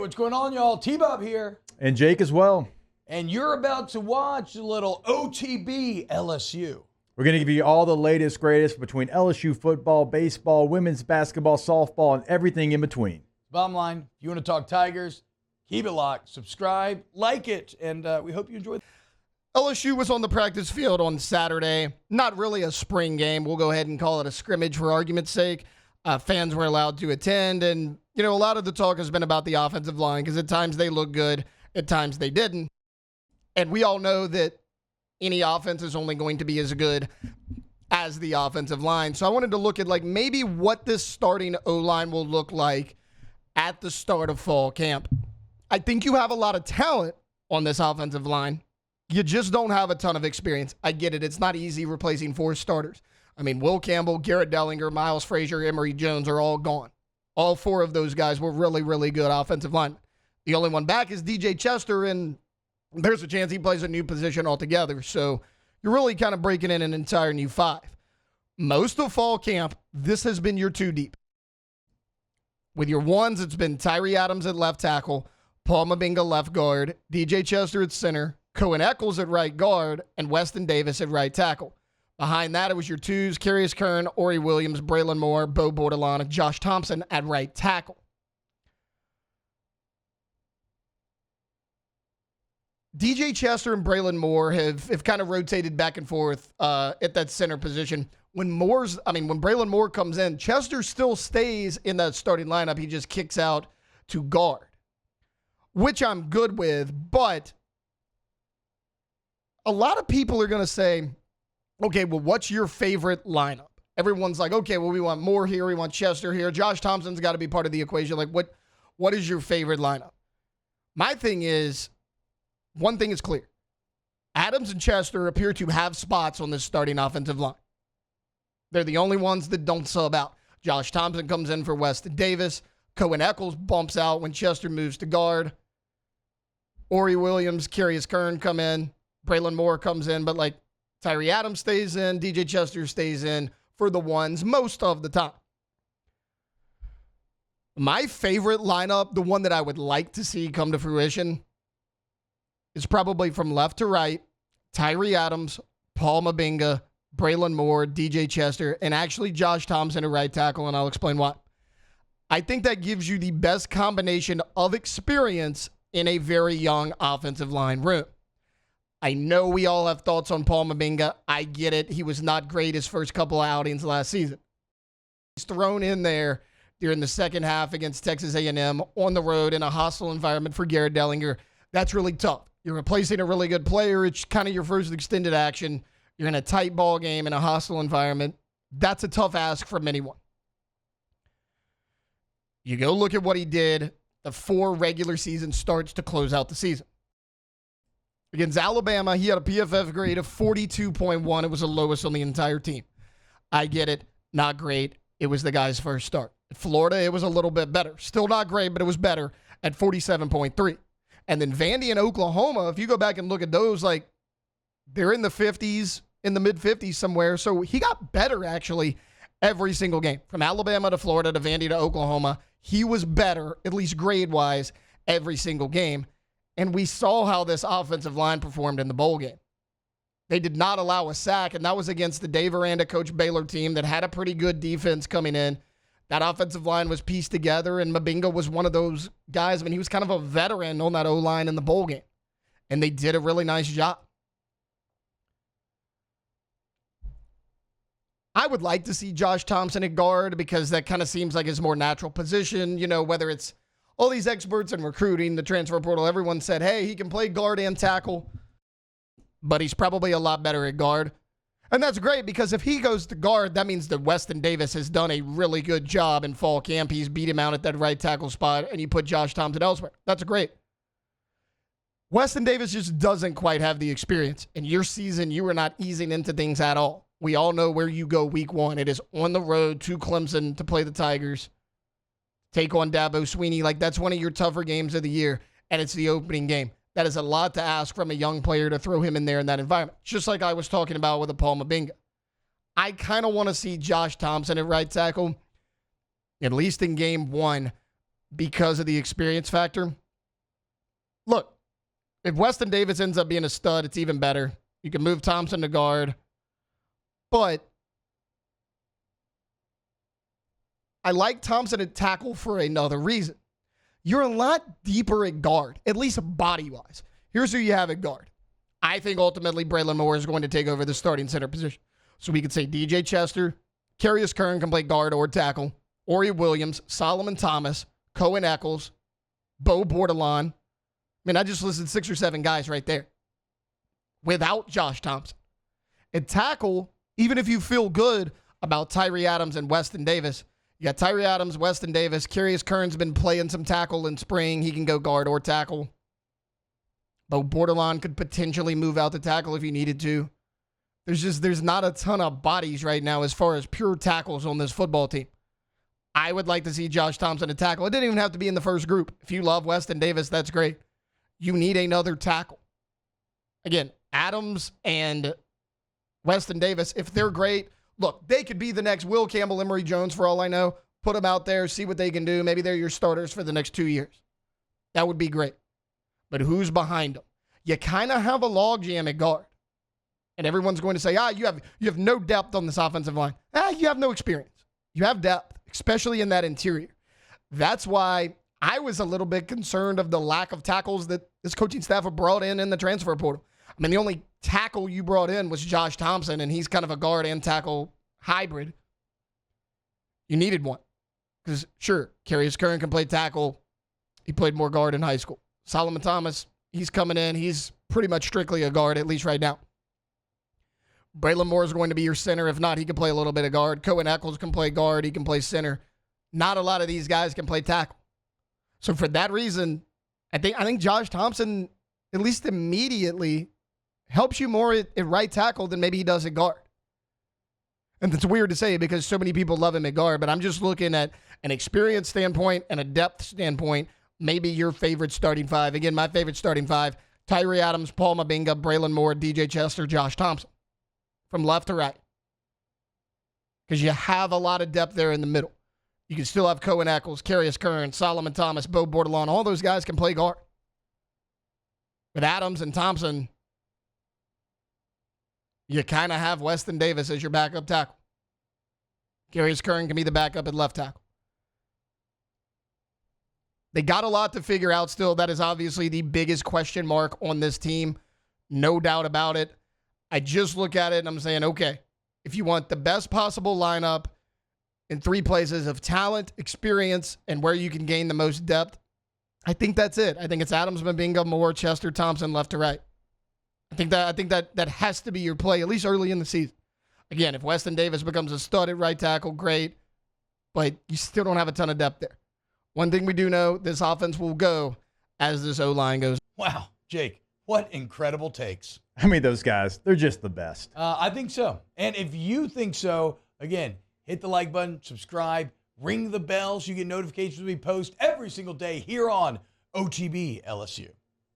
what's going on, y'all? T-Bob here. And Jake as well. And you're about to watch a little OTB LSU. We're going to give you all the latest, greatest between LSU football, baseball, women's basketball, softball, and everything in between. Bottom line, if you want to talk Tigers, keep it locked, subscribe, like it, and we hope you enjoy. LSU was on the practice field on Saturday. Not really a spring game. We'll go ahead and call it a scrimmage for argument's sake. Fans were allowed to attend, and a lot of the talk has been about the offensive line because at times they look good, at times they didn't. And we all know that any offense is only going to be as good as the offensive line. So I wanted to look at maybe what this starting O-line will look like at the start of fall camp. I think you have a lot of talent on this offensive line. You just don't have a ton of experience. I get it. It's not easy replacing 4 starters. I mean, Will Campbell, Garrett Dellinger, Miles Frazier, Emory Jones are all gone. All 4 of those guys were really, really good offensive linemen. The only one back is DJ Chester, and there's a chance he plays a new position altogether. So you're really kind of breaking in an entire new 5. Most of fall camp, this has been your 2 deep. With your 1s, it's been Tyree Adams at left tackle, Paul Mabinga left guard, DJ Chester at center, Cohen Eccles at right guard, and Weston Davis at right tackle. Behind that, it was your 2s, Carius Kern, Ori Williams, Braylon Moore, Bo Bordelon, and Josh Thompson at right tackle. DJ Chester and Braylon Moore have kind of rotated back and forth at that center position. When Braylon Moore comes in, Chester still stays in that starting lineup. He just kicks out to guard, which I'm good with. But a lot of people are going to say, okay, well, what's your favorite lineup? Everyone's like, okay, well, we want Moore here. We want Chester here. Josh Thompson's got to be part of the equation. What is your favorite lineup? My thing is, one thing is clear. Adams and Chester appear to have spots on this starting offensive line. They're the only ones that don't sub out. Josh Thompson comes in for Weston Davis. Cohen Eccles bumps out when Chester moves to guard. Ori Williams, Carius Kern come in. Braylon Moore comes in, but Tyree Adams stays in. DJ Chester stays in for the 1s most of the time. My favorite lineup, the one that I would like to see come to fruition, is probably from left to right, Tyree Adams, Paul Mabinga, Braylon Moore, DJ Chester, and actually Josh Thompson at right tackle, and I'll explain why. I think that gives you the best combination of experience in a very young offensive line room. I know we all have thoughts on Paul Mabinga. I get it. He was not great his first couple of outings last season. He's thrown in there during the second half against Texas A&M on the road in a hostile environment for Garrett Dellinger. That's really tough. You're replacing a really good player. It's kind of your first extended action. You're in a tight ball game in a hostile environment. That's a tough ask from anyone. You go look at what he did, the 4 regular season starts to close out the season. Against Alabama, he had a PFF grade of 42.1. It was the lowest on the entire team. I get it. Not great. It was the guy's first start. At Florida, it was a little bit better. Still not great, but it was better at 47.3. And then Vandy and Oklahoma, if you go back and look at those, they're in the 50s, in the mid-50s somewhere. So he got better, actually, every single game. From Alabama to Florida to Vandy to Oklahoma, he was better, at least grade-wise, every single game. And we saw how this offensive line performed in the bowl game. They did not allow a sack, and that was against the Dave Aranda coach Baylor team that had a pretty good defense coming in. That offensive line was pieced together, and Mabinga was one of those guys. He was kind of a veteran on that O-line in the bowl game. And they did a really nice job. I would like to see Josh Thompson at guard because that kind of seems like his more natural position. Whether it's all these experts in recruiting, the transfer portal, everyone said, hey, he can play guard and tackle, but he's probably a lot better at guard. And that's great because if he goes to guard, that means that Weston Davis has done a really good job in fall camp. He's beat him out at that right tackle spot, and you put Josh Thompson elsewhere. That's great. Weston Davis just doesn't quite have the experience. In your season, you are not easing into things at all. We all know where you go week 1. It is on the road to Clemson to play the Tigers. Take on Dabo Sweeney. That's one of your tougher games of the year, and it's the opening game. That is a lot to ask from a young player to throw him in there in that environment. Just like I was talking about with a Paul Mabinga. I kind of want to see Josh Thompson at right tackle, at least in game 1, because of the experience factor. Look, if Weston Davis ends up being a stud, it's even better. You can move Thompson to guard. But I like Thompson at tackle for another reason. You're a lot deeper at guard, at least body-wise. Here's who you have at guard. I think ultimately Braylon Moore is going to take over the starting center position. So we could say DJ Chester, Carius Kern can play guard or tackle, Ori Williams, Solomon Thomas, Cohen Eccles, Bo Bordelon. I mean, I just listed 6 or 7 guys right there without Josh Thompson. At tackle, even if you feel good about Tyree Adams and Weston Davis, you got Tyree Adams, Weston Davis. Carius Kern's been playing some tackle in spring. He can go guard or tackle. Bo Bordelon could potentially move out to tackle if he needed to. There's not a ton of bodies right now as far as pure tackles on this football team. I would like to see Josh Thompson at tackle. It didn't even have to be in the first group. If you love Weston Davis, that's great. You need another tackle. Again, Adams and Weston Davis, if they're great, look, they could be the next Will Campbell, Emory Jones for all I know. Put them out there, see what they can do. Maybe they're your starters for the next 2 years. That would be great. But who's behind them? You kind of have a logjam at guard. And everyone's going to say, you have no depth on this offensive line. You have no experience. You have depth, especially in that interior. That's why I was a little bit concerned of the lack of tackles that this coaching staff have brought in the transfer portal. I mean, the only tackle you brought in was Josh Thompson, and he's kind of a guard and tackle hybrid. You needed one. Because, sure, Carius Kern can play tackle. He played more guard in high school. Solomon Thomas, he's coming in. He's pretty much strictly a guard, at least right now. Braylon Moore is going to be your center. If not, he can play a little bit of guard. Cohen Eccles can play guard. He can play center. Not a lot of these guys can play tackle. So for that reason, I think Josh Thompson, at least immediately, helps you more at right tackle than maybe he does at guard. And it's weird to say because so many people love him at guard, but I'm just looking at an experience standpoint and a depth standpoint. Maybe your favorite starting 5. Again, my favorite starting 5, Tyree Adams, Paul Mabinga, Braylon Moore, DJ Chester, Josh Thompson. From left to right. Because you have a lot of depth there in the middle. You can still have Cohen Eccles, Carius Kern, Solomon Thomas, Bo Bordelon. All those guys can play guard. With Adams and Thompson, you kind of have Weston Davis as your backup tackle. Carius Kern can be the backup at left tackle. They got a lot to figure out still. That is obviously the biggest question mark on this team. No doubt about it. I just look at it and I'm saying, okay, if you want the best possible lineup in 3 places of talent, experience, and where you can gain the most depth, I think that's it. I think it's Adams, Mabinga, Moore, Chester, Thompson, left to right. I think that has to be your play, at least early in the season. Again, if Weston Davis becomes a stud at right tackle, great, but you still don't have a ton of depth there. One thing we do know, this offense will go as this O-line goes. Wow, Jake, what incredible takes. I mean, those guys, they're just the best. I think so. And if you think so, again, hit the like button, subscribe, ring the bell so you get notifications when we post every single day here on OTB LSU.